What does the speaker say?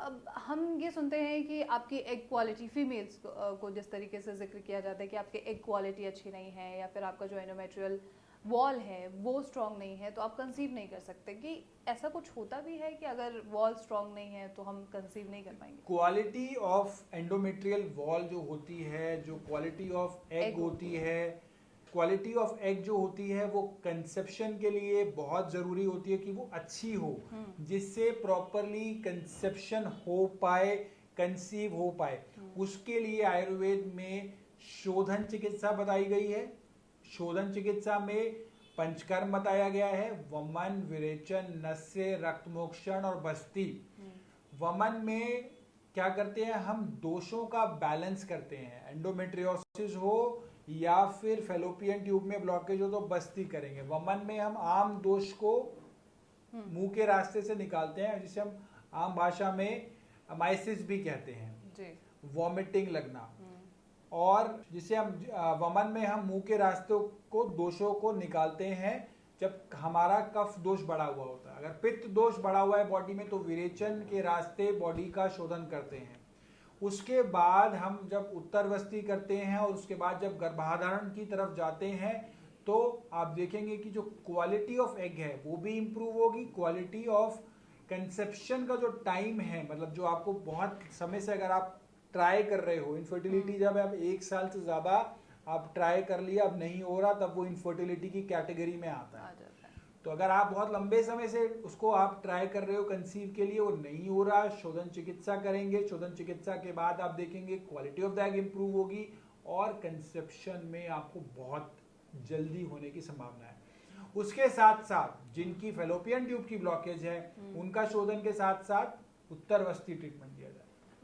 अब हम ये सुनते हैं कि आपकी एग क्वालिटी फीमेल्स को जिस तरीके से जिक्र किया जाता है कि आपकी एग क्वालिटी अच्छी नहीं है या फिर आपका जो एंडोमेट्रियल वॉल है वो स्ट्रांग नहीं है तो आप कंसीव नहीं कर सकते, कि ऐसा कुछ होता भी है कि अगर वॉल स्ट्रांग नहीं है तो हम कंसीव नहीं कर पाएंगे? क्वालिटी ऑफ एंडोमेट्रियल वॉल जो होती है, जो क्वालिटी ऑफ एग एग होती होती है। है, क्वालिटी ऑफ एग जो होती है वो कंसेप्शन के लिए बहुत ज़रूरी होती है कि वो अच्छी हो, जिससे प्रॉपरली कंसेप्शन हो पाए, कंसीव हो पाए। उसके लिए आयुर्वेद में शोधन चिकित्सा बताई गई है। शोधन चिकित्सा में पंचकर्म बताया गया है: वमन, विरेचन, नस्य, रक्तमोक्षण और बस्ती। वमन में क्या करते हैं, हम दोषों का बैलेंस करते हैं। एंडोमेट्रियोसिस हो या फिर फेलोपियन ट्यूब में ब्लॉकेज हो तो बस्ती करेंगे। वमन में हम आम दोष को मुंह के रास्ते से निकालते हैं, जिसे हम आम भाषा में माइसिस भी कहते हैं, जी। वॉमिटिंग लगना। और जिसे हम वमन में हम मुंह के रास्तों को, दोषों को निकालते हैं जब हमारा कफ दोष बढ़ा हुआ होता है। अगर पित्त दोष बढ़ा हुआ है बॉडी में तो विरेचन के रास्ते बॉडी का शोधन करते हैं। उसके बाद हम जब उत्तरवस्ती करते हैं और उसके बाद जब गर्भाधारण की तरफ जाते हैं तो आप देखेंगे कि जो क्वालिटी ऑफ एग है वो भी इंप्रूव होगी। क्वालिटी ऑफ कंसेप्शन का जो टाइम है, मतलब जो आपको बहुत समय से अगर आप ट्राई कर रहे हो, इनफर्टिलिटी जब आप 1 साल से ज़्यादा आप ट्राई कर लिया, अब नहीं हो रहा, तब वो इनफर्टिलिटी की कैटेगरी में आता आ है। जाता है। तो अगर आप बहुत लंबे समय से उसको आप ट्राई कर रहे हो कंसीव के लिए, वो नहीं हो रहा, शोधन चिकित्सा करेंगे। शोधन चिकित्सा के बाद आप देखेंगे quality of the egg improve होगी और कंसेप्शन में आपको बहुत जल्दी होने की संभावना है। उसके साथ साथ जिनकी फेलोपियन ट्यूब की ब्लॉकेज है उनका शोधन के साथ साथ उत्तरवस्ती ट्रीटमेंट दिया जाए।